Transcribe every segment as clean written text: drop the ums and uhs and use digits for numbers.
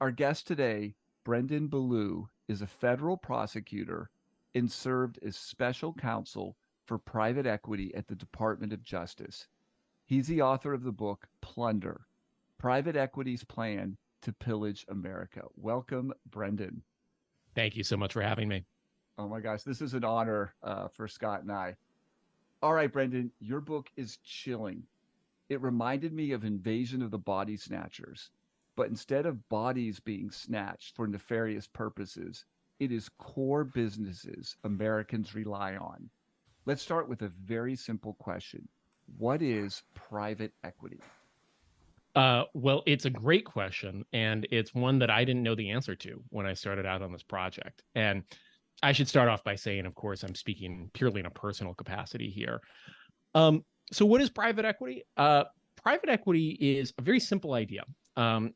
Our guest today, Brendan Ballou, is a federal prosecutor and served as special counsel for private equity at the Department of Justice. He's the author of the book Plunder, Private Equity's Plan to Pillage America. Welcome, Brendan. Thank you so much for having me. Oh my gosh, this is an honor for Scott and I. All right, Brendan, your book is chilling. It reminded me of Invasion of the Body Snatchers, but instead of bodies being snatched for nefarious purposes, it is core businesses Americans rely on. Let's start with a very simple question. What is private equity? Well, it's a great question, and it's one that I didn't know the answer to when I started out on this project. And I should start off by saying, of course, I'm speaking purely in a personal capacity here. So what is private equity? Private equity is a very simple idea.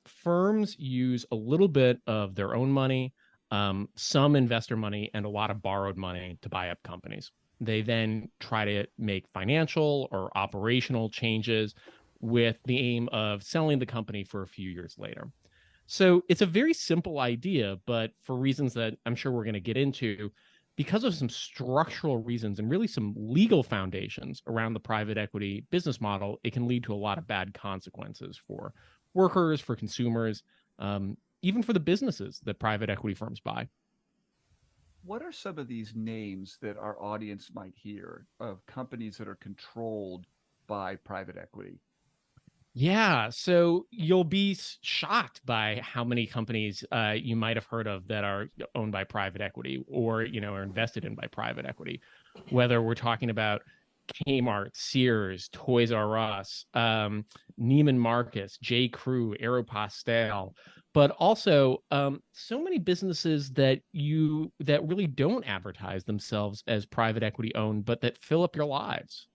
Firms use a little bit of their own money, some investor money, and a lot of borrowed money to buy up companies. They then try to make financial or operational changes with the aim of selling the company for a few years later. So it's a very simple idea, but for reasons that I'm sure we're going to get into, because of some structural reasons and really some legal foundations around the private equity business model, it can lead to a lot of bad consequences for workers, for consumers, even for the businesses that private equity firms buy. What are some of these names that our audience might hear of companies that are controlled by private equity? Yeah, so you'll be shocked by how many companies you might have heard of that are owned by private equity or are invested in by private equity. Whether we're talking about Kmart, Sears, Toys R Us, Neiman Marcus, J. Crew, Aeropostale, but also so many businesses that really don't advertise themselves as private equity owned, but that fill up your lives.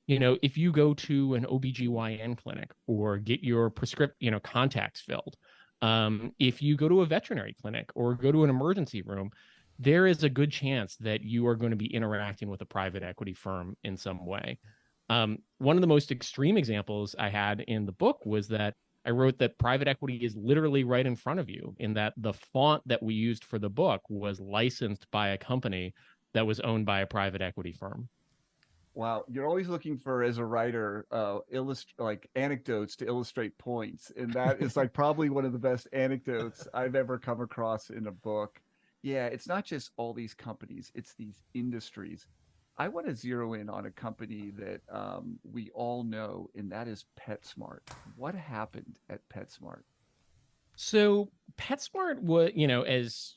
If you go to an OBGYN clinic or get your contacts filled, if you go to a veterinary clinic or go to an emergency room, there is a good chance that you are going to be interacting with a private equity firm in some way. One of the most extreme examples I had in the book was that I wrote that private equity is literally right in front of you, in that the font that we used for the book was licensed by a company that was owned by a private equity firm. Wow, you're always looking for, as a writer, like anecdotes to illustrate points, and that is like probably one of the best anecdotes I've ever come across in a book. Yeah, it's not just all these companies; it's these industries. I want to zero in on a company that we all know, and that is PetSmart. What happened at PetSmart? So PetSmart,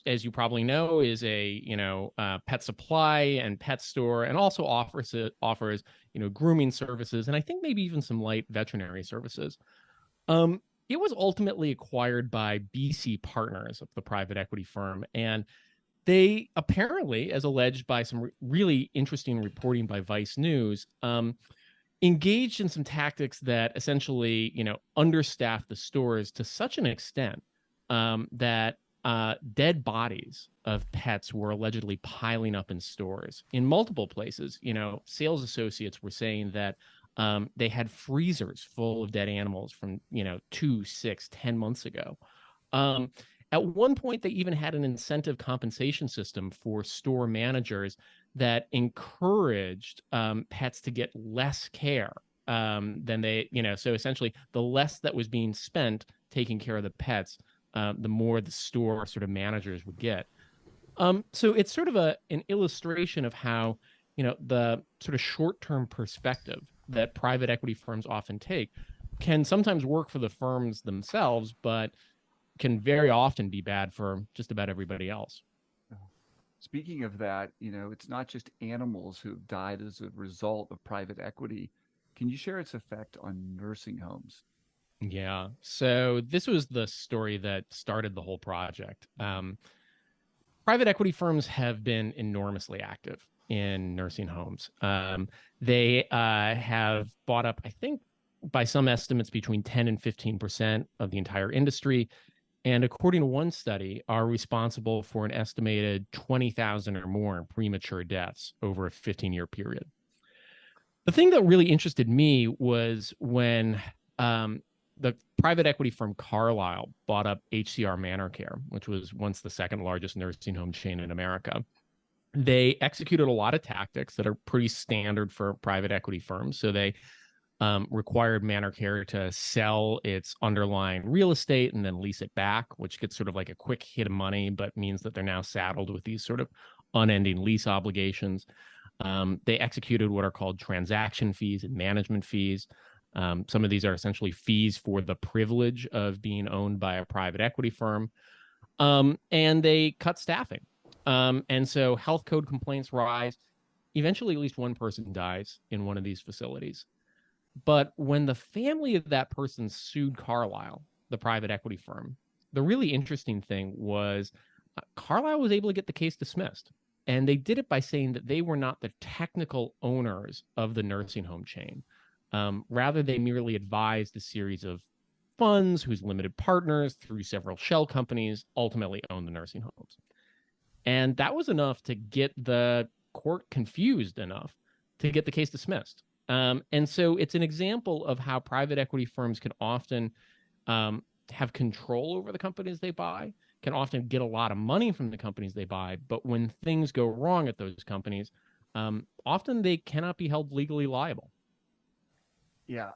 as you probably know, is a pet supply and pet store, and also offers grooming services, and I think maybe even some light veterinary services. It was ultimately acquired by BC Partners, of the private equity firm, and they apparently, as alleged by some really interesting reporting by Vice News, engaged in some tactics that essentially, understaffed the stores to such an extent that dead bodies of pets were allegedly piling up in stores in multiple places. Sales associates were saying that they had freezers full of dead animals from 2, 6, 10 months ago. At one point, they even had an incentive compensation system for store managers that encouraged pets to get less care than so essentially the less that was being spent taking care of the pets, the more the store sort of managers would get. So it's sort of an illustration of how, the sort of short-term perspective that private equity firms often take can sometimes work for the firms themselves, but can very often be bad for just about everybody else. Speaking of that, it's not just animals who've died as a result of private equity. Can you share its effect on nursing homes? Yeah. So this was the story that started the whole project. Private equity firms have been enormously active in nursing homes. They have bought up, I think, by some estimates, between 10 and 15% of the entire industry. And according to one study, are responsible for an estimated 20,000 or more premature deaths over a 15-year period. The thing that really interested me was when the private equity firm Carlyle bought up HCR Manor Care, which was once the second largest nursing home chain in America. They executed a lot of tactics that are pretty standard for private equity firms. So they required Manor Care to sell its underlying real estate and then lease it back, which gets sort of like a quick hit of money, but means that they're now saddled with these sort of unending lease obligations. They executed what are called transaction fees and management fees. Some of these are essentially fees for the privilege of being owned by a private equity firm. And they cut staffing. And so health code complaints rise. Eventually, at least one person dies in one of these facilities. But when the family of that person sued Carlyle, the private equity firm, the really interesting thing was Carlyle was able to get the case dismissed. And they did it by saying that they were not the technical owners of the nursing home chain. Rather, they merely advised a series of funds whose limited partners, through several shell companies, ultimately owned the nursing homes. And that was enough to get the court confused enough to get the case dismissed. And so it's an example of how private equity firms can often have control over the companies they buy, can often get a lot of money from the companies they buy. But when things go wrong at those companies, often they cannot be held legally liable. Yeah.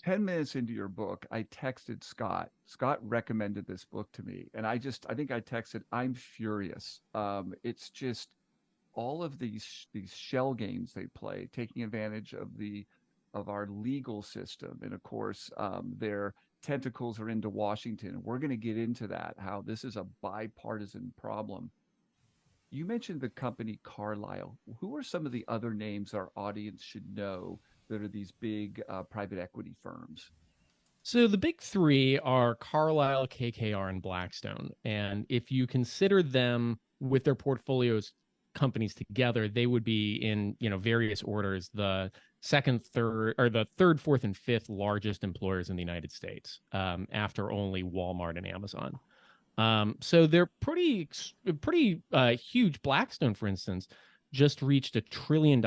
10 minutes into your book, I texted Scott. Scott recommended this book to me. And I think I texted, I'm furious. It's just all of these shell games they play, taking advantage of our legal system. And of course, their tentacles are into Washington. We're going to get into that, how this is a bipartisan problem. You mentioned the company Carlyle. Who are some of the other names our audience should know that are these big private equity firms? So the big three are Carlyle, KKR, and Blackstone. And if you consider them with their portfolios companies together, they would be in, various orders, the second, third, or the third, fourth, and fifth largest employers in the United States, after only Walmart and Amazon. So they're pretty huge. Blackstone, for instance, just reached $1 trillion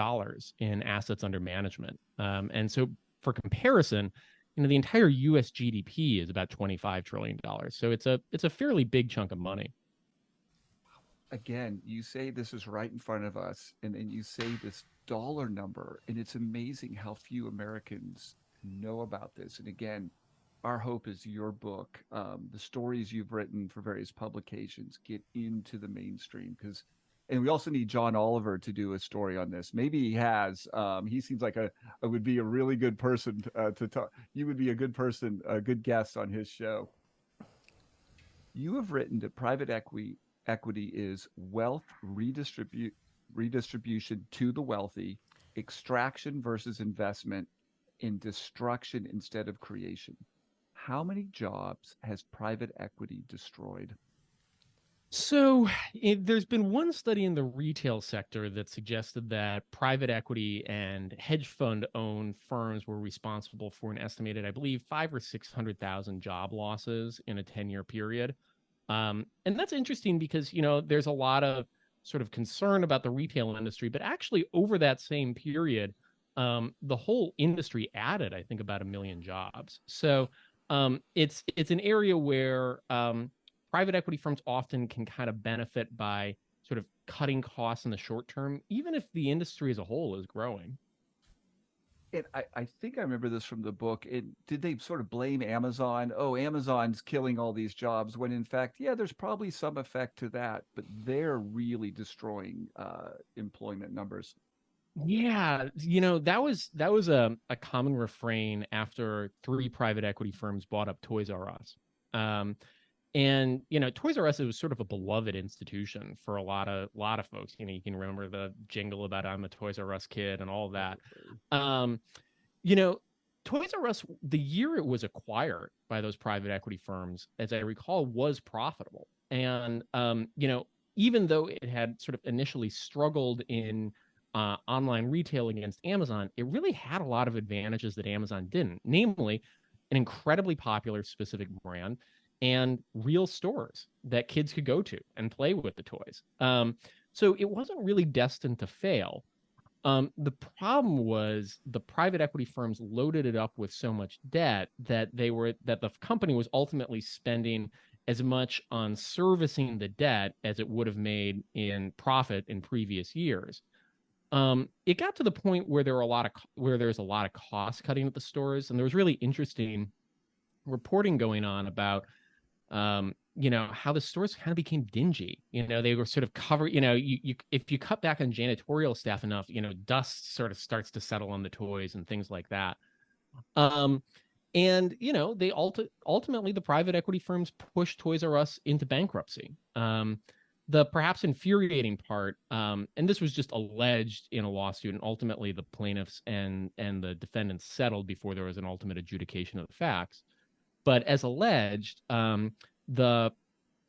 in assets under management. And so for comparison, the entire US GDP is about $25 trillion. So it's a fairly big chunk of money. Again, you say this is right in front of us, and then you say this dollar number, and it's amazing how few Americans know about this. And again, our hope is your book, the stories you've written for various publications, get into the mainstream, because and we also need John Oliver to do a story on this. Maybe he has. He seems like would be a really good person to talk. You would be a good person, a good guest on his show. You have written that private equity is wealth redistribution to the wealthy, extraction versus investment, in destruction instead of creation. How many jobs has private equity destroyed? So there's been one study in the retail sector that suggested that private equity and hedge fund owned firms were responsible for an estimated, I believe, 500,000 or 600,000 job losses in a 10-year period. And that's interesting because, there's a lot of sort of concern about the retail industry, but actually over that same period, the whole industry added, I think, about 1 million jobs. So it's an area where private equity firms often can kind of benefit by sort of cutting costs in the short term, even if the industry as a whole is growing. And I think I remember this from the book. Did they sort of blame Amazon? Oh, Amazon's killing all these jobs, when in fact, yeah, there's probably some effect to that, but they're really destroying employment numbers. Yeah, that was a common refrain after three private equity firms bought up Toys R Us. And Toys R Us was sort of a beloved institution for a lot of folks. You can remember the jingle about "I'm a Toys R Us kid" and all of that. Um, you know, Toys R Us, the year it was acquired by those private equity firms, as I recall, was profitable. And even though it had sort of initially struggled in online retail against Amazon, it really had a lot of advantages that Amazon didn't, namely an incredibly popular specific brand and real stores that kids could go to and play with the toys. So it wasn't really destined to fail. The problem was the private equity firms loaded it up with so much debt that the company was ultimately spending as much on servicing the debt as it would have made in profit in previous years. It got to the point where there was a lot of cost cutting at the stores, and there was really interesting reporting going on about how the stores kind of became dingy. They were sort of covered. If you cut back on janitorial staff enough, dust sort of starts to settle on the toys and things like that. And they ultimately the private equity firms pushed Toys R Us into bankruptcy. The perhaps infuriating part, and this was just alleged in a lawsuit, and ultimately the plaintiffs and the defendants settled before there was an ultimate adjudication of the facts. But as alleged, the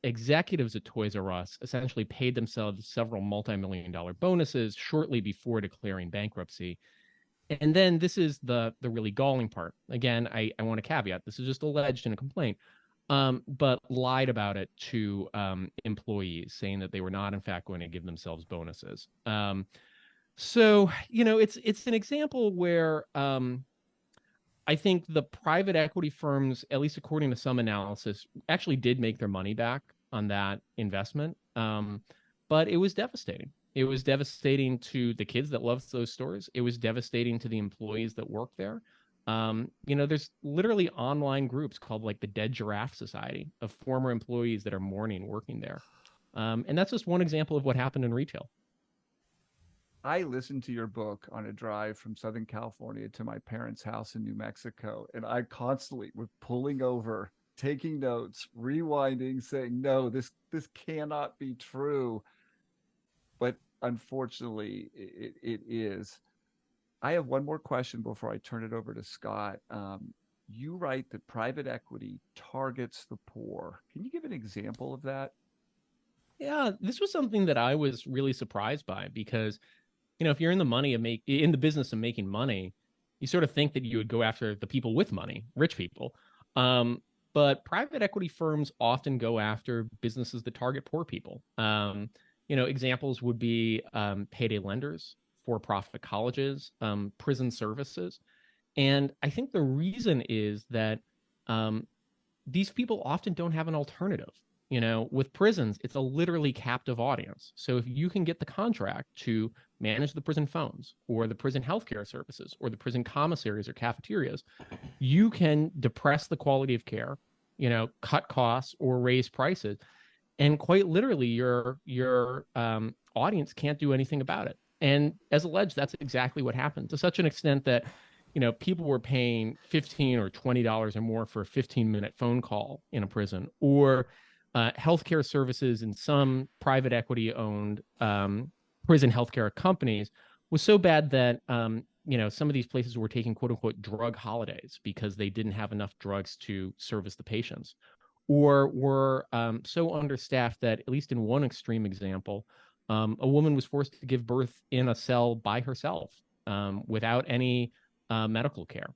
executives at Toys R Us essentially paid themselves several multi-million-dollar bonuses shortly before declaring bankruptcy. And then this is the really galling part. Again, I want to caveat, this is just alleged in a complaint, but lied about it to employees, saying that they were not, in fact, going to give themselves bonuses. So, it's an example where I think the private equity firms, at least according to some analysis, actually did make their money back on that investment. But it was devastating. It was devastating to the kids that loved those stores. It was devastating to the employees that work there. There's literally online groups called like the Dead Giraffe Society of former employees that are mourning working there. And that's just one example of what happened in retail. I listened to your book on a drive from Southern California to my parents' house in New Mexico, and I constantly was pulling over, taking notes, rewinding, saying, "No, this cannot be true." But unfortunately, it is. I have one more question before I turn it over to Scott. You write that private equity targets the poor. Can you give an example of that? Yeah, this was something that I was really surprised by because if you're in the business of making money, you sort of think that you would go after the people with money, rich people. But private equity firms often go after businesses that target poor people. Examples would be payday lenders, for-profit colleges, prison services. And I think the reason is that these people often don't have an alternative. With prisons, it's a literally captive audience. So if you can get the contract to manage the prison phones or the prison healthcare services or the prison commissaries or cafeterias, you can depress the quality of care, cut costs or raise prices. And quite literally, your audience can't do anything about it. And as alleged, that's exactly what happened, to such an extent that people were paying $15 or $20 or more for a 15-minute phone call in a prison, or healthcare services in some private equity-owned prison healthcare companies was so bad that some of these places were taking "quote unquote" drug holidays because they didn't have enough drugs to service the patients, or were so understaffed that, at least in one extreme example, a woman was forced to give birth in a cell by herself without any medical care.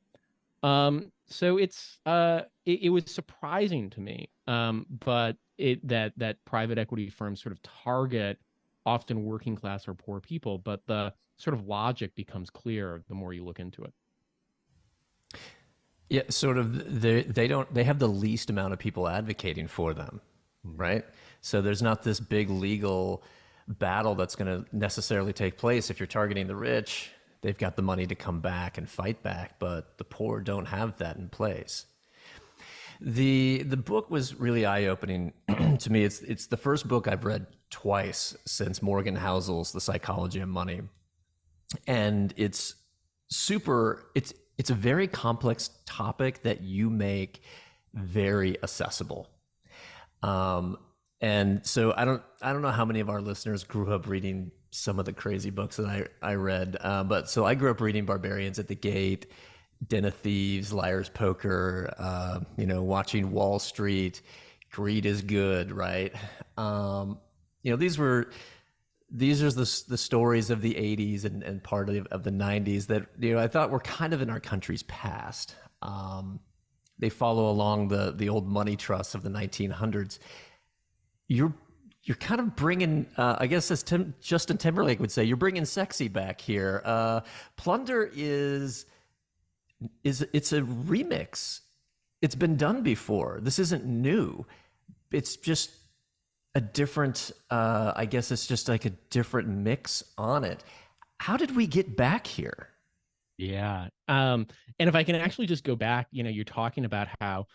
So it was surprising to me, but that private equity firms sort of target often working class or poor people, but the sort of logic becomes clear the more you look into it. Yeah, sort of. They have the least amount of people advocating for them, right? So there's not this big legal battle that's going to necessarily take place. If you're targeting the rich, they've got the money to come back and fight back, but the poor don't have that in place. The book was really eye-opening to me. It's the first book I've read twice since Morgan Housel's The Psychology of Money. And it's a very complex topic that you make very accessible. And so I don't know how many of our listeners grew up reading some of the crazy books that I read. But so I grew up reading Barbarians at the Gate, Den of Thieves, Liar's Poker, watching Wall Street, Greed is Good, right? These are the stories of the 80s and part of the 90s that I thought were kind of in our country's past. They follow along the old money trusts of the 1900s. Your you're kind of bringing, I guess as Justin Timberlake would say, you're bringing sexy back here. Plunder is it's a remix. It's been done before. This isn't new. It's just a different, I guess it's just like a different mix on it. How did we get back here? Yeah. And if I can actually just go back, you're talking about how,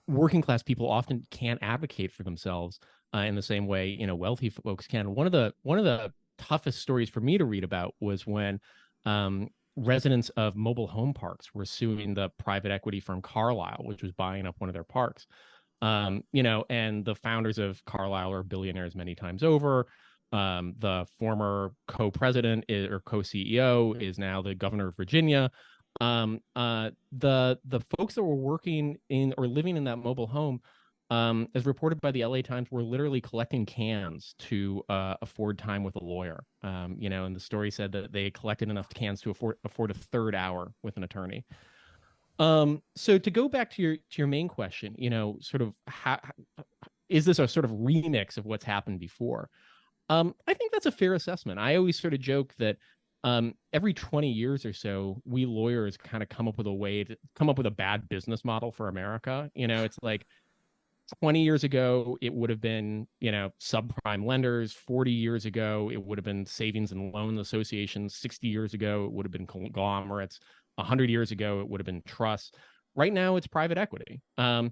working class people often can't advocate for themselves in the same way, wealthy folks can. One of the toughest stories for me to read about was when residents of mobile home parks were suing the private equity firm Carlyle, which was buying up one of their parks. And the founders of Carlyle are billionaires many times over. The former co-president or co-CEO is now the governor of Virginia. The folks that were working in or living in that mobile home, as reported by the LA Times, were literally collecting cans to afford time with a lawyer. And the story said that they collected enough cans to afford a third hour with an attorney. So to go back to your main question, sort of how is this a sort of remix of what's happened before? I think that's a fair assessment. I always sort of joke that every 20 years or so, we lawyers kind of come up with a bad business model for America. It's like 20 years ago, it would have been, subprime lenders. 40 years ago, it would have been savings and loan associations. 60 years ago, it would have been conglomerates. 100 years ago, it would have been trusts. Right now, it's private equity. And,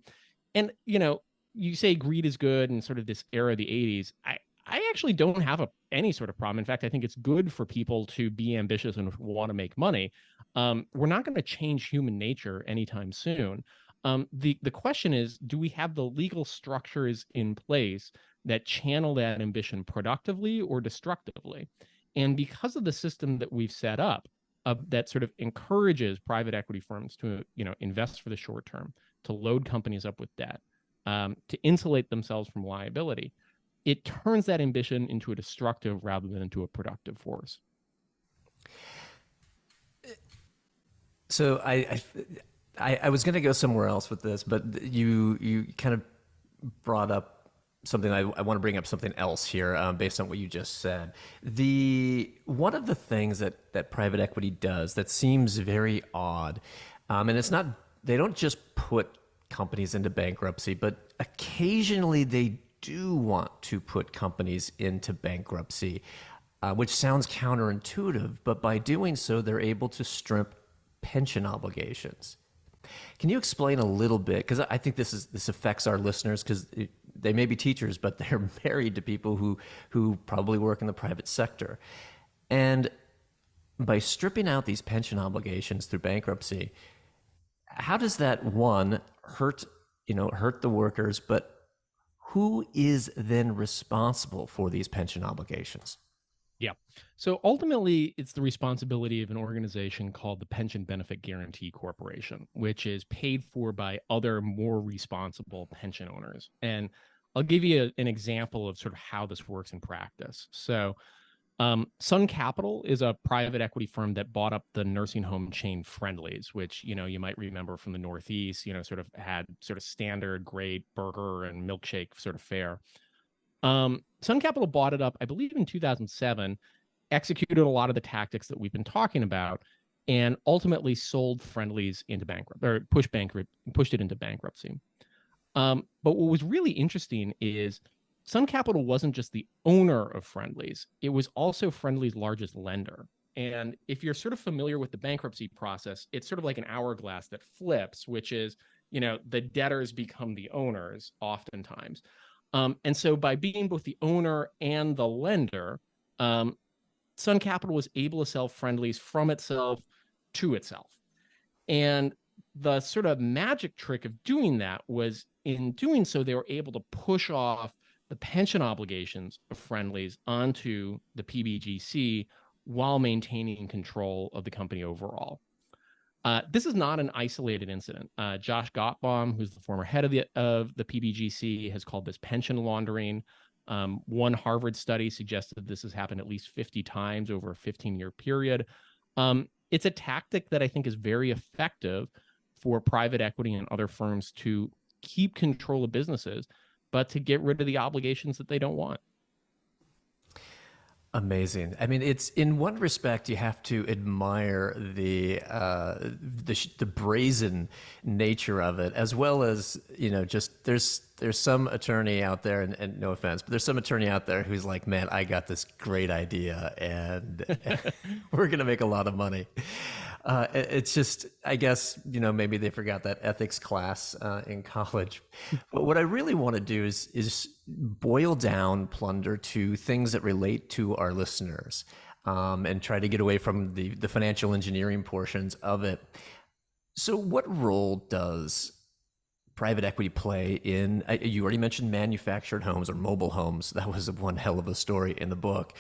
you say greed is good and sort of this era of the 80s. I actually don't have any sort of problem. In fact, I think it's good for people to be ambitious and want to make money. We're not going to change human nature anytime soon. The question is, do we have the legal structures in place that channel that ambition productively or destructively? And because of the system that we've set up, that sort of encourages private equity firms to invest for the short term, to load companies up with debt, to insulate themselves from liability, it turns that ambition into a destructive rather than into a productive force. So I was going to go somewhere else with this, but you kind of brought up something. I want to bring up something else here based on what you just said. One of the things that private equity does that seems very odd, and it's not, they don't just put companies into bankruptcy, but occasionally they do want to put companies into bankruptcy, which sounds counterintuitive, but by doing so, they're able to strip pension obligations. Can you explain a little bit? Because I think this affects our listeners because they may be teachers, but they're married to people who probably work in the private sector. And by stripping out these pension obligations through bankruptcy, how does that, one, hurt the workers, but who is then responsible for these pension obligations? Yeah. So ultimately, it's the responsibility of an organization called the Pension Benefit Guaranty Corporation, which is paid for by other more responsible pension owners. And I'll give you an example of sort of how this works in practice. So Sun Capital is a private equity firm that bought up the nursing home chain Friendly's, which, you might remember from the Northeast, sort of had sort of standard grade burger and milkshake sort of fare. Sun Capital bought it up, I believe, in 2007, executed a lot of the tactics that we've been talking about, and ultimately sold Friendly's into bankruptcy, or pushed it into bankruptcy. But what was really interesting is Sun Capital wasn't just the owner of Friendly's, it was also Friendly's largest lender. And if you're sort of familiar with the bankruptcy process, it's sort of like an hourglass that flips, which is, the debtors become the owners oftentimes. And so by being both the owner and the lender, Sun Capital was able to sell Friendly's from itself to itself. And the sort of magic trick of doing that was, in doing so, they were able to push off the pension obligations of Friendly's onto the PBGC while maintaining control of the company overall. This is not an isolated incident. Josh Gottbaum, who's the former head of the PBGC, has called this pension laundering. One Harvard study suggested this has happened at least 50 times over a 15-year period. It's a tactic that I think is very effective for private equity and other firms to keep control of businesses but to get rid of the obligations that they don't want. Amazing. I mean, it's in one respect you have to admire the brazen nature of it, as well as, you know, just there's some attorney out there, and no offense, but there's some attorney out there who's like, man, I got this great idea, and we're gonna make a lot of money. It's just, I guess, you know, maybe they forgot that ethics class in college. But what I really want to do is boil down Plunder to things that relate to our listeners, and try to get away from the financial engineering portions of it. So what role does private equity play in, you already mentioned manufactured homes or mobile homes. That was one hell of a story in the book.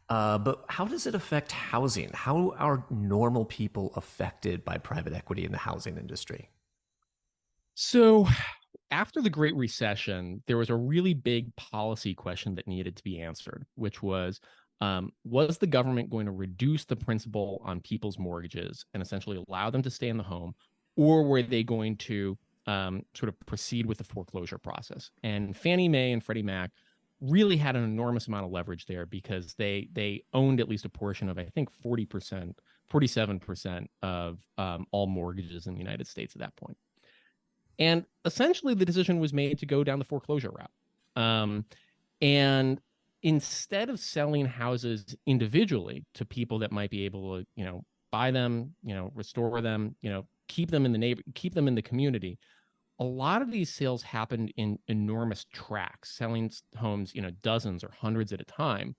But how does it affect housing? How are normal people affected by private equity in the housing industry? So after the Great Recession, there was a really big policy question that needed to be answered, which was the government going to reduce the principal on people's mortgages and essentially allow them to stay in the home, or were they going to sort of proceed with the foreclosure process? And Fannie Mae and Freddie Mac really had an enormous amount of leverage there because they owned at least a portion of, I think, 40%, 47% of all mortgages in the United States at that point. And essentially the decision was made to go down the foreclosure route. And instead of selling houses individually to people that might be able to, you know, buy them, you know, restore them, you know, keep them in the community, a lot of these sales happened in enormous tracts, selling homes, you know, dozens or hundreds at a time.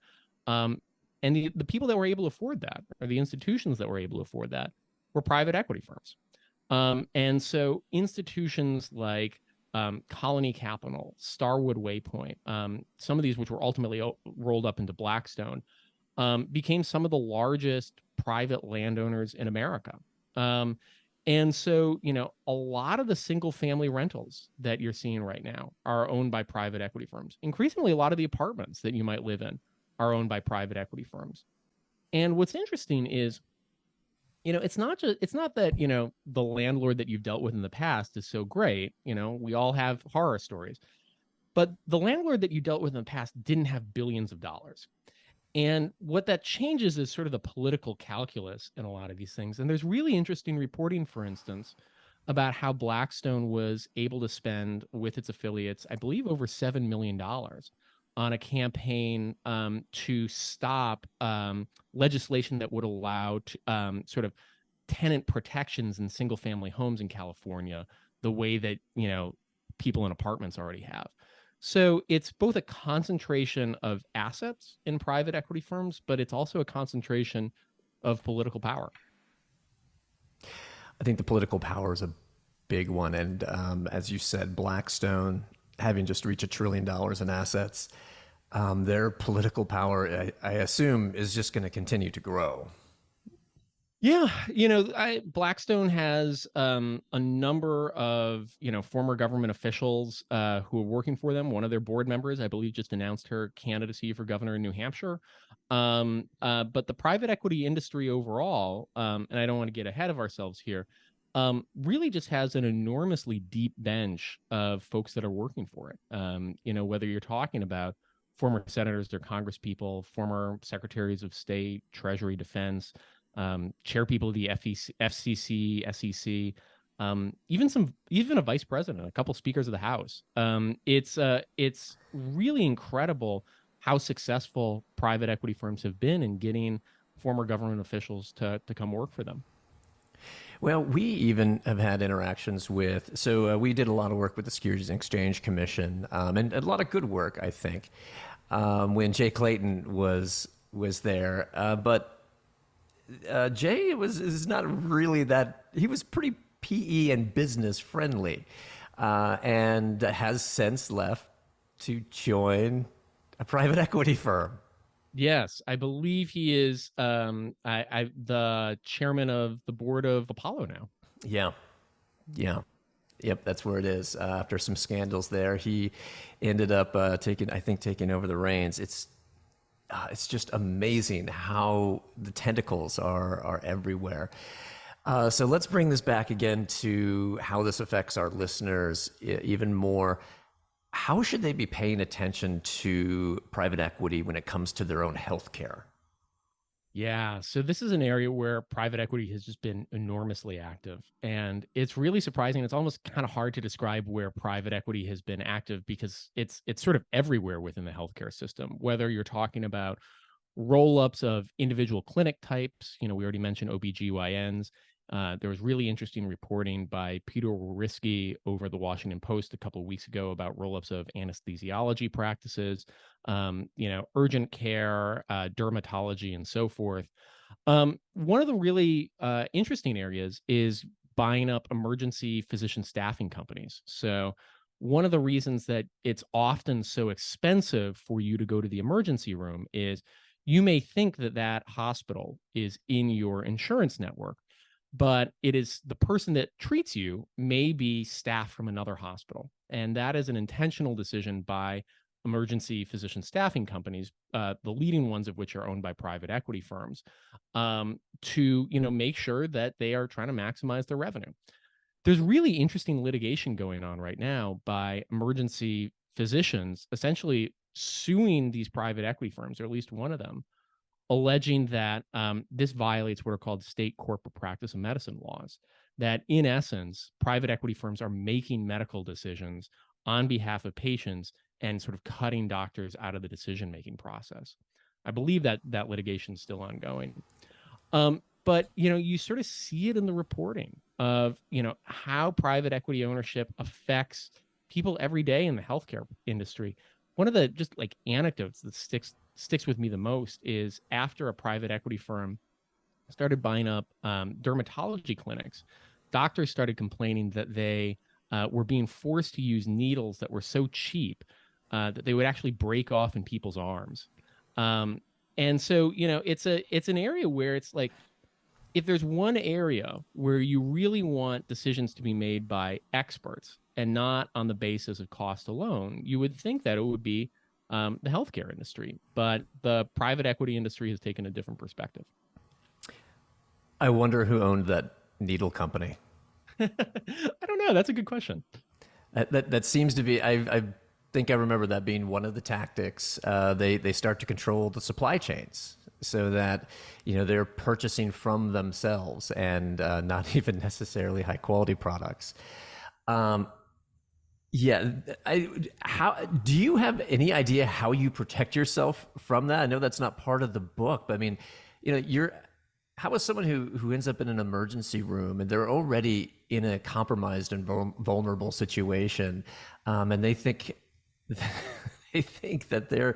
And the people that were able to afford that, or the institutions that were able to afford that, were private equity firms. And so institutions like Colony Capital, Starwood Waypoint, some of these which were ultimately rolled up into Blackstone, became some of the largest private landowners in America. And so, you know, a lot of the single family rentals that you're seeing right now are owned by private equity firms. Increasingly, a lot of the apartments that you might live in are owned by private equity firms. And what's interesting is, you know, it's not that, you know, the landlord that you've dealt with in the past is so great. You know, we all have horror stories, but the landlord that you dealt with in the past didn't have billions of dollars. And what that changes is sort of the political calculus in a lot of these things. And there's really interesting reporting, for instance, about how Blackstone was able to spend with its affiliates, I believe, over $7 million on a campaign to stop legislation that would allow sort of tenant protections in single family homes in California, the way that, you know, people in apartments already have. So it's both a concentration of assets in private equity firms, but it's also a concentration of political power. I think the political power is a big one. And as you said, Blackstone, having just reached $1 trillion in assets, their political power, I assume, is just going to continue to grow. Yeah, you know, Blackstone has a number of, you know, former government officials who are working for them. One of their board members, I believe, just announced her candidacy for governor in New Hampshire. But the private equity industry overall, and I don't want to get ahead of ourselves here, really just has an enormously deep bench of folks that are working for it. You know, whether you're talking about former senators or congresspeople, former secretaries of state, treasury, defense, chair people of the FCC, SEC, even a vice president, a couple speakers of the House. It's really incredible how successful private equity firms have been in getting former government officials to come work for them. Well, we even have had interactions with, so we did a lot of work with the Securities and Exchange Commission, and a lot of good work, I think, when Jay Clayton was there. But Jay is not really that, he was pretty PE and business friendly, and has since left to join a private equity firm. Yes, I believe he is the chairman of the board of Apollo now. Yeah. Yep, that's where it is. After some scandals there, he ended up taking over the reins. It's just amazing how the tentacles are everywhere. So let's bring this back again to how this affects our listeners even more. how should they be paying attention to private equity when it comes to their own healthcare? Yeah, so this is an area where private equity has just been enormously active. And it's really surprising. It's almost kind of hard to describe where private equity has been active because it's sort of everywhere within the healthcare system, whether you're talking about roll-ups of individual clinic types. We already mentioned OBGYNs. There was really interesting reporting by Peter Wawrisky over the Washington Post a couple of weeks ago about roll-ups of anesthesiology practices, urgent care, dermatology, and so forth. One of the really interesting areas is buying up emergency physician staffing companies. So one of the reasons that it's often so expensive for you to go to the emergency room is you may think that that hospital is in your insurance network, but it is the person that treats you may be staff from another hospital. And that is an intentional decision by emergency physician staffing companies, the leading ones of which are owned by private equity firms, to make sure that they are trying to maximize their revenue. There's really interesting litigation going on right now by emergency physicians essentially suing these private equity firms, or at least one of them, alleging that this violates what are called state corporate practice of medicine laws, that in essence, private equity firms are making medical decisions on behalf of patients and sort of cutting doctors out of the decision-making process. I believe that that litigation is still ongoing. But, you sort of see it in the reporting of, how private equity ownership affects people every day in the healthcare industry. One of the just like anecdotes that sticks with me the most is after a private equity firm started buying up dermatology clinics, doctors started complaining that they were being forced to use needles that were so cheap that they would actually break off in people's arms. And so, it's an area where it's like, if there's one area where you really want decisions to be made by experts and not on the basis of cost alone, you would think that it would be the healthcare industry. But the private equity industry has taken a different perspective. I wonder who owned that needle company. I don't know. That's a good question. That seems to be, I think I remember that being one of the tactics. They start to control the supply chains so that, they're purchasing from themselves and not even necessarily high quality products. Yeah. How do you have any idea how you protect yourself from that? I know that's not part of the book, but I mean, how is someone who ends up in an emergency room and they're already in a compromised and vulnerable situation, and they think that they're,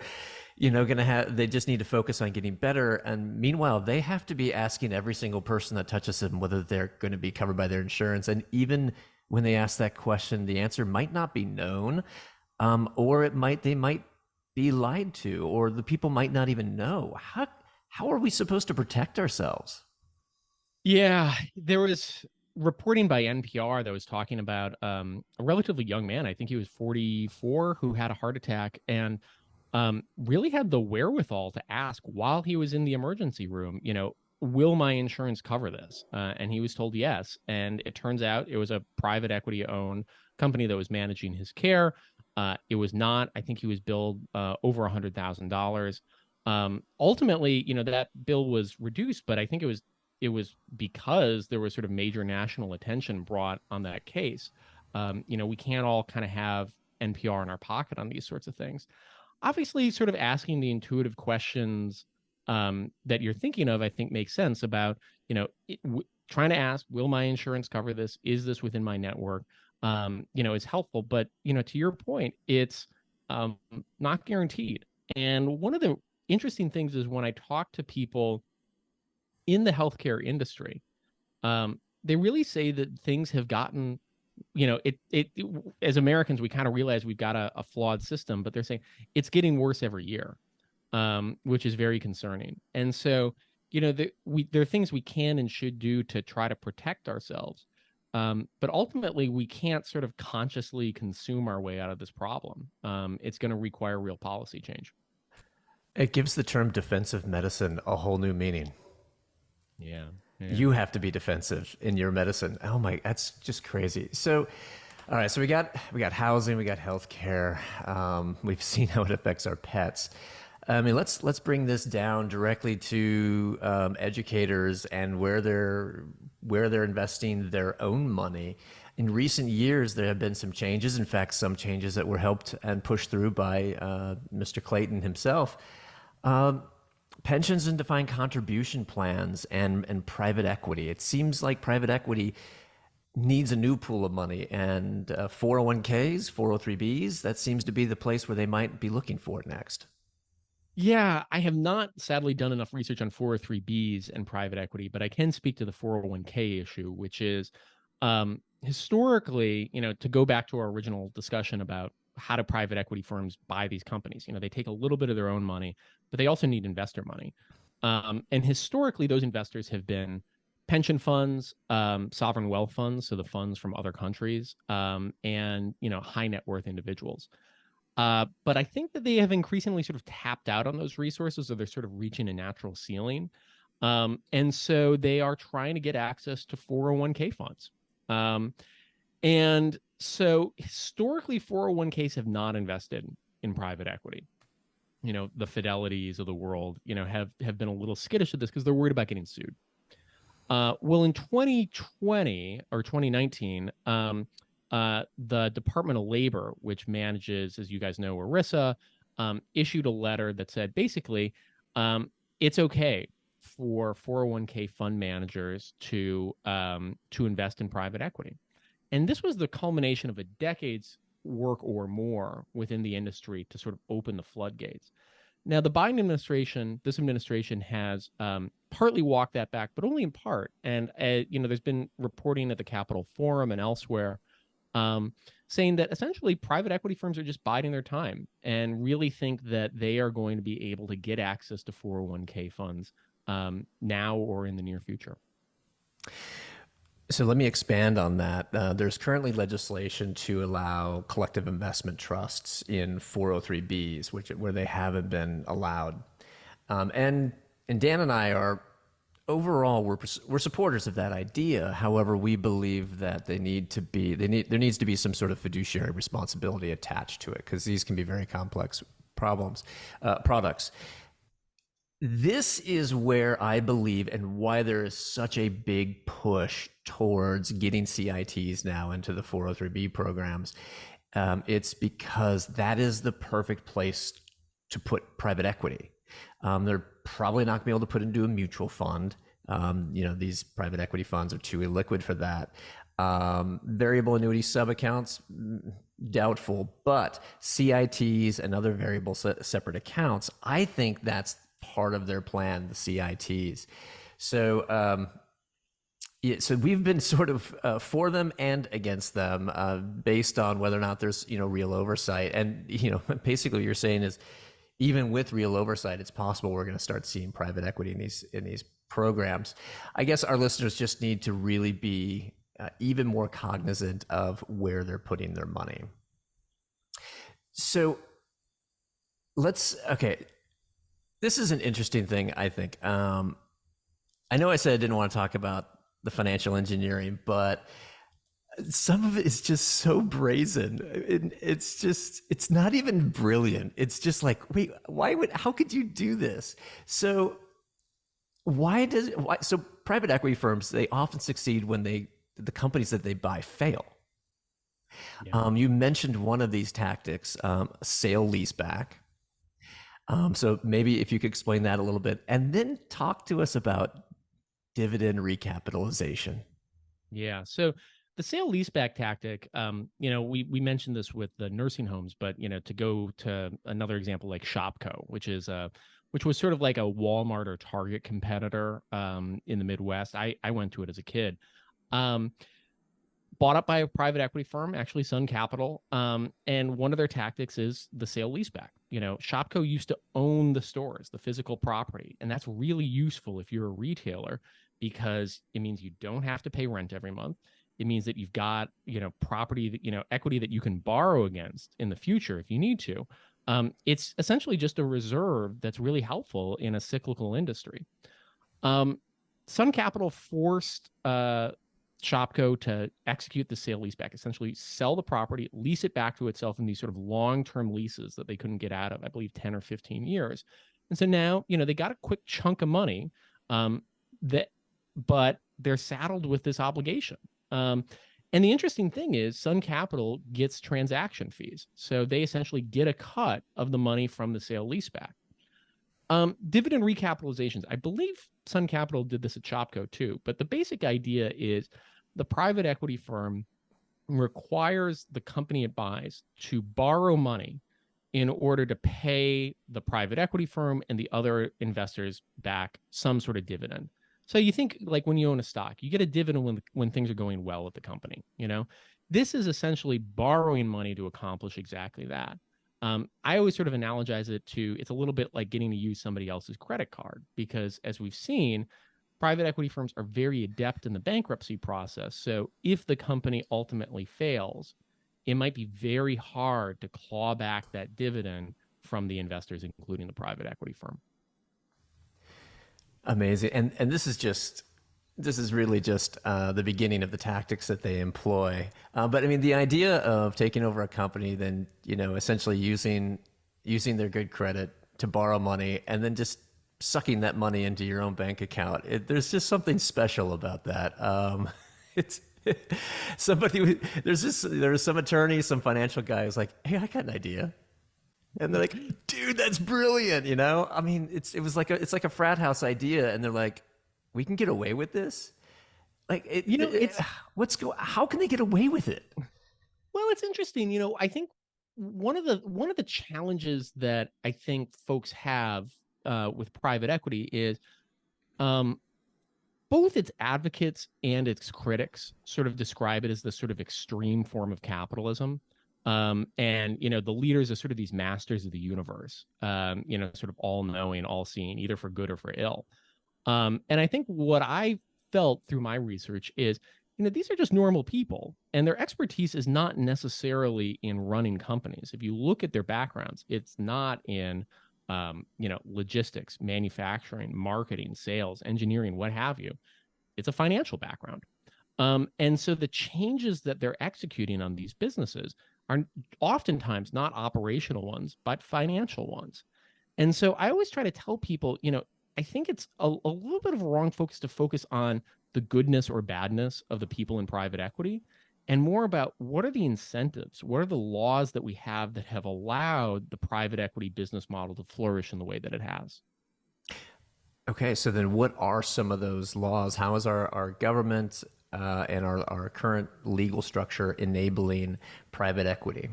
they just need to focus on getting better. And meanwhile, they have to be asking every single person that touches them whether they're going to be covered by their insurance. And even when they ask that question, the answer might not be known, or they might be lied to, or the people might not even know. How are we supposed to protect ourselves? Yeah, there was reporting by NPR that was talking about a relatively young man. I think he was 44, who had a heart attack and really had the wherewithal to ask while he was in the emergency room, will my insurance cover this? And he was told yes. And it turns out it was a private equity owned company that was managing his care. It was not. I think he was billed over $100,000. Ultimately, that bill was reduced, but I think it was because there was sort of major national attention brought on that case. We can't all kind of have NPR in our pocket on these sorts of things. Obviously, sort of asking the intuitive questions that you're thinking of, I think makes sense about, trying to ask, will my insurance cover this? Is this within my network? Is helpful. But, to your point, it's not guaranteed. And one of the interesting things is when I talk to people in the healthcare industry, they really say that things have gotten, as Americans, we kind of realize we've got a flawed system, but they're saying it's getting worse every year, which is very concerning. And so, there are things we can and should do to try to protect ourselves. But ultimately, we can't sort of consciously consume our way out of this problem. It's going to require real policy change. It gives the term defensive medicine a whole new meaning. Yeah. You have to be defensive in your medicine. Oh my, that's just crazy. So All right, so we got housing, we got healthcare. We've seen how it affects our pets. I mean, let's bring this down directly to educators and where they're investing their own money. In recent years, there have been some changes. In fact, some changes that were helped and pushed through by Mr. Clayton himself. Pensions and defined contribution plans and private equity. It seems like private equity needs a new pool of money, and 401ks, 403bs, that seems to be the place where they might be looking for it next. Yeah, I have not sadly done enough research on 403bs and private equity, but I can speak to the 401k issue, which is historically, to go back to our original discussion about how do private equity firms buy these companies. They take a little bit of their own money, but they also need investor money. And historically, those investors have been pension funds, sovereign wealth funds, so the funds from other countries, and high net worth individuals. But I think that they have increasingly sort of tapped out on those resources, or they're sort of reaching a natural ceiling. And so they are trying to get access to 401k funds. And so historically, 401ks have not invested in private equity. The Fidelities of the world, have been a little skittish at this because they're worried about getting sued. Well, in 2020 or 2019, the Department of Labor, which manages, as you guys know, ERISA, issued a letter that said basically it's okay for 401k fund managers to invest in private equity. And this was the culmination of a decade's work or more within the industry to sort of open the floodgates. Now, the Biden administration, this administration has partly walked that back, but only in part. And, there's been reporting at the Capitol Forum and elsewhere saying that essentially private equity firms are just biding their time and really think that they are going to be able to get access to 401k funds now or in the near future. So let me expand on that. There's currently legislation to allow collective investment trusts in 403bs, where they haven't been allowed. And Dan and I are overall we're supporters of that idea. However, we believe that there needs to be some sort of fiduciary responsibility attached to it, because these can be very complex products. This is where I believe, and why there is such a big push towards getting CITs now into the 403b programs. It's because that is the perfect place to put private equity. They're probably not going to be able to put into a mutual fund. These private equity funds are too illiquid for that. Variable annuity sub-accounts, doubtful, but CITs and other variable separate accounts, I think that's part of their plan, the CITs. So, so we've been sort of for them and against them based on whether or not there's real oversight. And basically, what you're saying is, even with real oversight, it's possible we're going to start seeing private equity in these programs. I guess our listeners just need to really be even more cognizant of where they're putting their money. So this is an interesting thing, I think. I know I said I didn't want to talk about the financial engineering, but some of it is just so brazen. It's not even brilliant. It's just like, wait, how could you do this? So so private equity firms, they often succeed when the companies that they buy fail. Yeah. You mentioned one of these tactics, sale leaseback. So maybe if you could explain that a little bit, and then talk to us about dividend recapitalization. Yeah. So the sale leaseback tactic, we mentioned this with the nursing homes, but to go to another example like Shopko, which was sort of like a Walmart or Target competitor in the Midwest. I went to it as a kid. Bought up by a private equity firm, actually Sun Capital. And one of their tactics is the sale leaseback. Shopko used to own the stores, the physical property. And that's really useful if you're a retailer, because it means you don't have to pay rent every month. It means that you've got, property that, equity that you can borrow against in the future if you need to. It's essentially just a reserve that's really helpful in a cyclical industry. Sun Capital forced Shopco to execute the sale leaseback, essentially sell the property, lease it back to itself in these sort of long-term leases that they couldn't get out of, I believe 10 or 15 years. And so now, they got a quick chunk of money, but they're saddled with this obligation. And the interesting thing is Sun Capital gets transaction fees. So they essentially get a cut of the money from the sale leaseback. Dividend recapitalizations. I believe Sun Capital did this at Shopco too, but the basic idea is the private equity firm requires the company it buys to borrow money in order to pay the private equity firm and the other investors back some sort of dividend. So you think like when you own a stock, you get a dividend when things are going well at the company. This is essentially borrowing money to accomplish exactly that. I always sort of analogize it to, it's a little bit like getting to use somebody else's credit card, because as we've seen, private equity firms are very adept in the bankruptcy process. So if the company ultimately fails, it might be very hard to claw back that dividend from the investors, including the private equity firm. Amazing. And this is really just the beginning of the tactics that they employ. But I mean, the idea of taking over a company, then, essentially using their good credit to borrow money and then just sucking that money into your own bank account. There's just something special about that. It's there was some attorney, some financial guy who's like, hey, I got an idea. And they're like, dude, that's brilliant. I mean, it's like a frat house idea. And they're like, we can get away with this. Like, how can they get away with it? Well, it's interesting. I think one of the challenges that I think folks have with private equity is both its advocates and its critics sort of describe it as this sort of extreme form of capitalism. And, the leaders are sort of these masters of the universe, sort of all knowing, all seeing, either for good or for ill. And I think what I felt through my research is, these are just normal people, and their expertise is not necessarily in running companies. If you look at their backgrounds, it's not in, logistics, manufacturing, marketing, sales, engineering, what have you. It's a financial background. And so the changes that they're executing on these businesses are oftentimes not operational ones, but financial ones. And so I always try to tell people, I think it's a little bit of a wrong focus to focus on the goodness or badness of the people in private equity, and more about what are the incentives, what are the laws that we have that have allowed the private equity business model to flourish in the way that it has. Okay, so then what are some of those laws? How is our government and our current legal structure enabling private equity?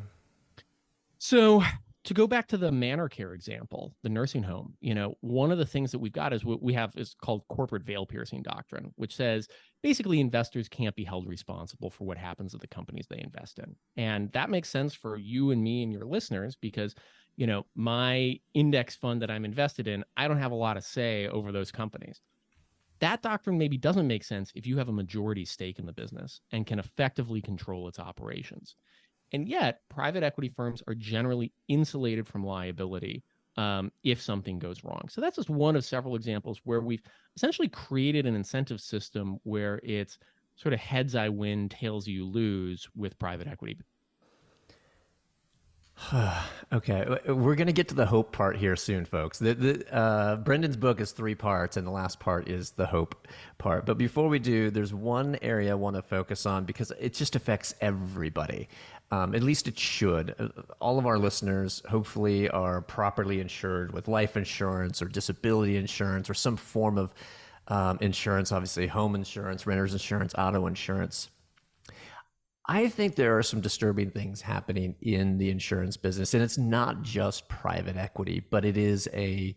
So to go back to the manor care example, the nursing home, one of the things that we've got is what we have is called corporate veil piercing doctrine, which says basically investors can't be held responsible for what happens at the companies they invest in. And that makes sense for you and me and your listeners because, my index fund that I'm invested in, I don't have a lot of say over those companies. That doctrine maybe doesn't make sense if you have a majority stake in the business and can effectively control its operations. And yet, private equity firms are generally insulated from liability if something goes wrong. So that's just one of several examples where we've essentially created an incentive system where it's sort of heads I win, tails you lose with private equity. Okay, we're going to get to the hope part here soon, folks. Brendan's book is 3 parts, and the last part is the hope part. But before we do, there's one area I want to focus on because it just affects everybody. At least it should. All of our listeners, hopefully, are properly insured with life insurance or disability insurance or some form of insurance, obviously home insurance, renter's insurance, auto insurance. I think there are some disturbing things happening in the insurance business, and it's not just private equity, but it is a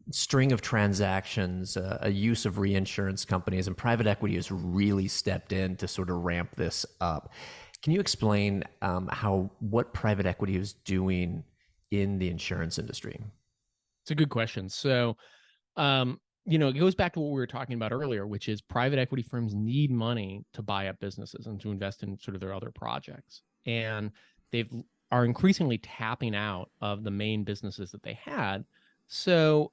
string of transactions, a use of reinsurance companies, and private equity has really stepped in to sort of ramp this up. Can you explain what private equity is doing in the insurance industry? It's a good question. So, it goes back to what we were talking about earlier, which is private equity firms need money to buy up businesses and to invest in sort of their other projects. And are increasingly tapping out of the main businesses that they had. So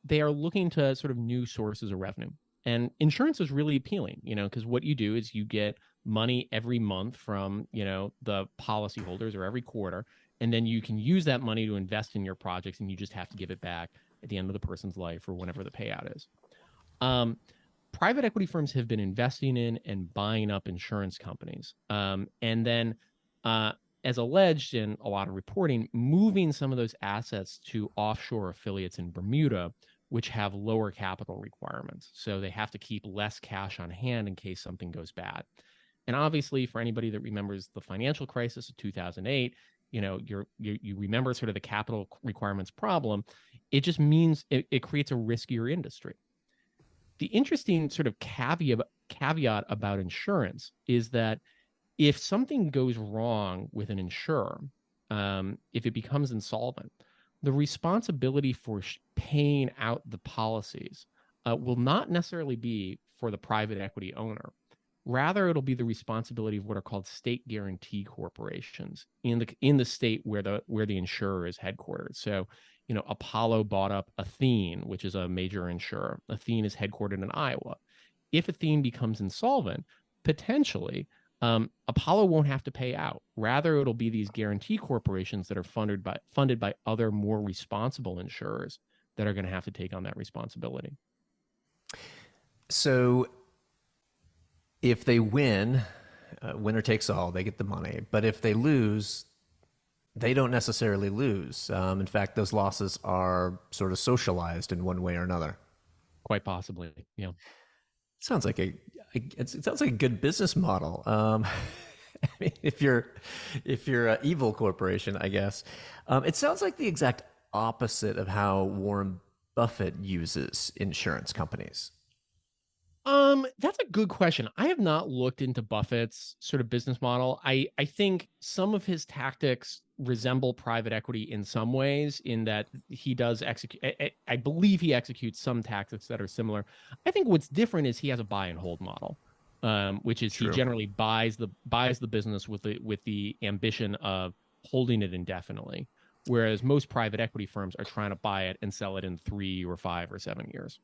they are looking to sort of new sources of revenue. And insurance is really appealing, because what you do is you get money every month from, the policyholders, or every quarter, and then you can use that money to invest in your projects, and you just have to give it back at the end of the person's life or whenever the payout is. Private equity firms have been investing in and buying up insurance companies. And then, as alleged in a lot of reporting, moving some of those assets to offshore affiliates in Bermuda, which have lower capital requirements. So they have to keep less cash on hand in case something goes bad. And obviously, for anybody that remembers the financial crisis of 2008, you remember sort of the capital requirements problem. It just means it creates a riskier industry. The interesting sort of caveat about insurance is that if something goes wrong with an insurer, if it becomes insolvent, the responsibility for paying out the policies will not necessarily be for the private equity owner. Rather, it'll be the responsibility of what are called state guarantee corporations in the state where the insurer is headquartered. So, Apollo bought up Athene, which is a major insurer. Athene is headquartered in Iowa. If Athene becomes insolvent, potentially Apollo won't have to pay out. Rather, it'll be these guarantee corporations that are funded by other more responsible insurers that are going to have to take on that responsibility. So if they win, winner takes all, they get the money. But if they lose, they don't necessarily lose. In fact, those losses are sort of socialized in one way or another. Quite possibly, yeah. Sounds like it sounds like a good business model. I mean, if you're an evil corporation, I guess. It sounds like the exact opposite of how Warren Buffett uses insurance companies. That's a good question. I have not looked into Buffett's sort of business model. I think some of his tactics resemble private equity in some ways, in that he does execute. I believe he executes some tactics that are similar. I think what's different is he has a buy and hold model, which is True. He generally buys the business with the ambition of holding it indefinitely, whereas most private equity firms are trying to buy it and sell it in 3 or 5 or 7 years.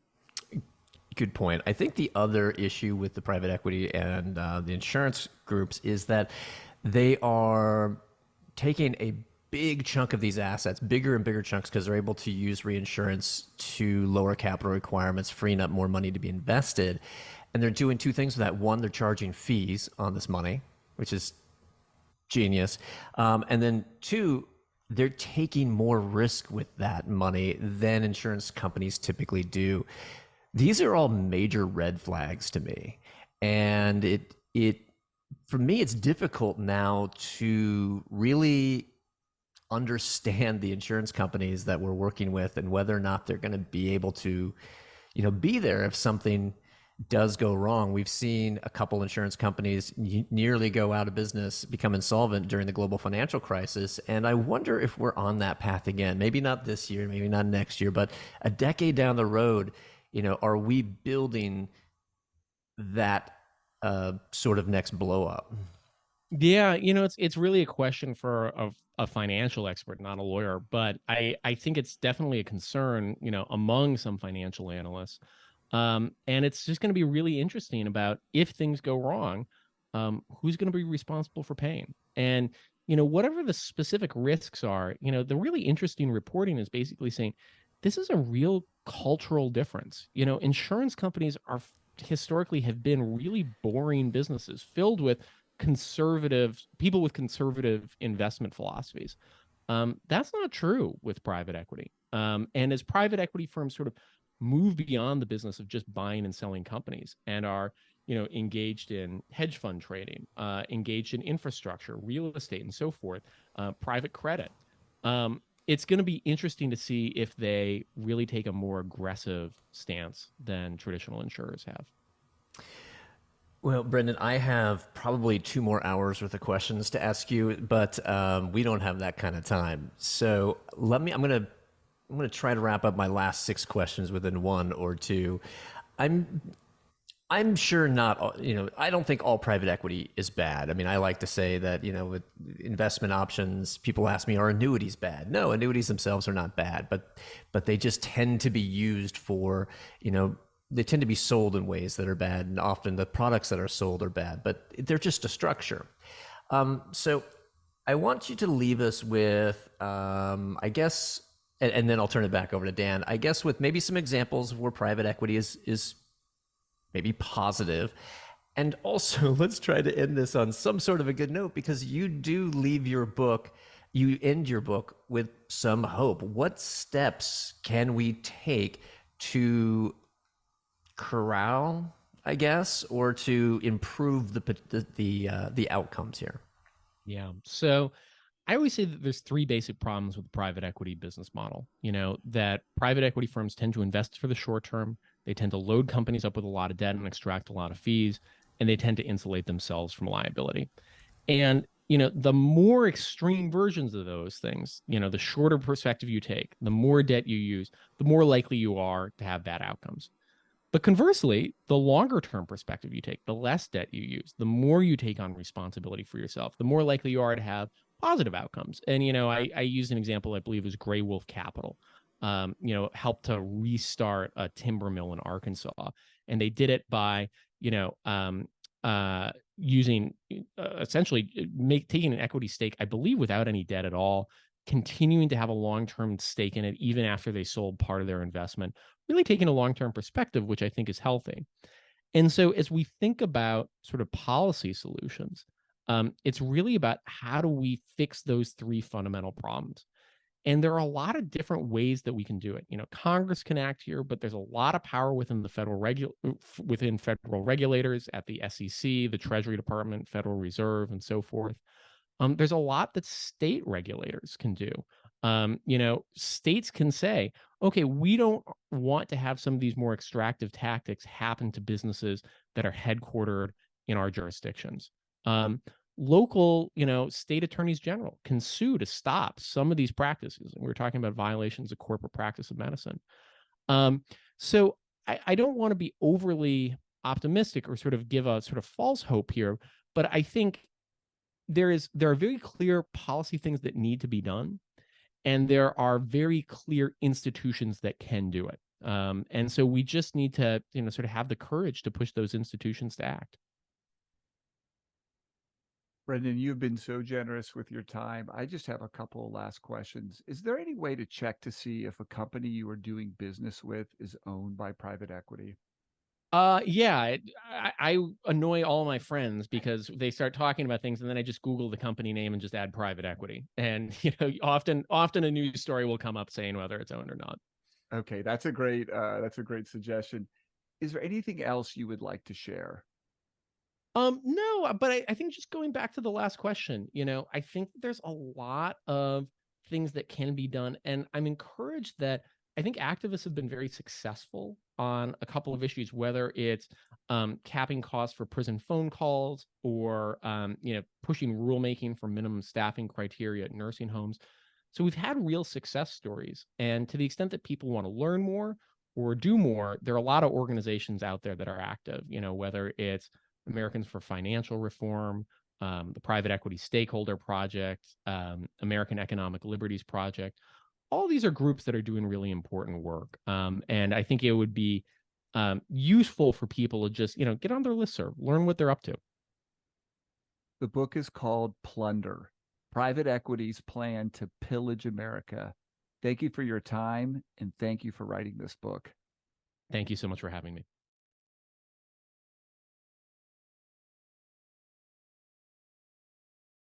Good point. I think the other issue with the private equity and the insurance groups is that they are taking a big chunk of these assets, bigger and bigger chunks, because they're able to use reinsurance to lower capital requirements, freeing up more money to be invested. And they're doing two things with that. One, they're charging fees on this money, which is genius. And then two, they're taking more risk with that money than insurance companies typically do. These are all major red flags to me. And for me, it's difficult now to really understand the insurance companies that we're working with and whether or not they're going to be able to, be there if something does go wrong. We've seen a couple insurance companies nearly go out of business, become insolvent during the global financial crisis. And I wonder if we're on that path again. Maybe not this year, maybe not next year, but a decade down the road, are we building that sort of next blow up? Yeah, it's really a question for a financial expert, not a lawyer. But I think it's definitely a concern, among some financial analysts. And it's just going to be really interesting about if things go wrong, who's going to be responsible for paying? And, whatever the specific risks are, the really interesting reporting is basically saying this is a real cultural difference. Insurance companies historically have been really boring businesses filled with people with conservative investment philosophies. That's not true with private equity. And as private equity firms sort of move beyond the business of just buying and selling companies and are, engaged in hedge fund trading, engaged in infrastructure, real estate, and so forth, private credit, it's going to be interesting to see if they really take a more aggressive stance than traditional insurers have. Well, Brendan, I have probably 2 more hours worth of questions to ask you, but we don't have that kind of time. So I'm going to try to wrap up my last 6 questions within 1 or 2. I'm sure not, I don't think all private equity is bad. I mean, I like to say that, with investment options, people ask me, are annuities bad? No, annuities themselves are not bad, but they just tend to be used for, they tend to be sold in ways that are bad, and often the products that are sold are bad, but they're just a structure. So I want you to leave us with, I guess, and then I'll turn it back over to Dan. I guess with maybe some examples of where private equity is maybe positive. And also, let's try to end this on some sort of a good note, because you do leave your book, you end your book with some hope. What steps can we take to corral, I guess, or to improve the outcomes here? Yeah. So I always say that there's three basic problems with the private equity business model. That private equity firms tend to invest for the short term. They tend to load companies up with a lot of debt and extract a lot of fees, and they tend to insulate themselves from liability. And, the more extreme versions of those things, the shorter perspective you take, the more debt you use, the more likely you are to have bad outcomes. But conversely, the longer term perspective you take, the less debt you use, the more you take on responsibility for yourself, the more likely you are to have positive outcomes. And, I used an example, I believe, was Gray Wolf Capital, helped to restart a timber mill in Arkansas. And they did it by, using essentially taking an equity stake, I believe, without any debt at all, continuing to have a long-term stake in it, even after they sold part of their investment, really taking a long-term perspective, which I think is healthy. And so as we think about sort of policy solutions, it's really about how do we fix those three fundamental problems. And there are a lot of different ways that we can do it. Congress can act here, but there's a lot of power within the within federal regulators at the SEC, the Treasury Department, Federal Reserve, and so forth. There's a lot that state regulators can do. States can say, okay, we don't want to have some of these more extractive tactics happen to businesses that are headquartered in our jurisdictions. Local, state attorneys general can sue to stop some of these practices. And we're talking about violations of corporate practice of medicine. So I don't want to be overly optimistic or sort of give a sort of false hope here, but I think there are very clear policy things that need to be done, and there are very clear institutions that can do it. And so we just need to, sort of have the courage to push those institutions to act. Brendan, you've been so generous with your time. I just have a couple of last questions. Is there any way to check to see if a company you are doing business with is owned by private equity? Yeah, I annoy all my friends because they start talking about things, and then I just Google the company name and just add private equity. And often a news story will come up saying whether it's owned or not. Okay, that's a great suggestion. Is there anything else you would like to share? No, but I think just going back to the last question, I think there's a lot of things that can be done. And I'm encouraged that I think activists have been very successful on a couple of issues, whether it's capping costs for prison phone calls or, pushing rulemaking for minimum staffing criteria at nursing homes. So we've had real success stories. And to the extent that people want to learn more or do more, there are a lot of organizations out there that are active, whether it's Americans for Financial Reform, the Private Equity Stakeholder Project, American Economic Liberties Project. All these are groups that are doing really important work. And I think it would be useful for people to just, get on their listserv, learn what they're up to. The book is called Plunder: Private Equity's Plan to Pillage America. Thank you for your time, and thank you for writing this book. Thank you so much for having me.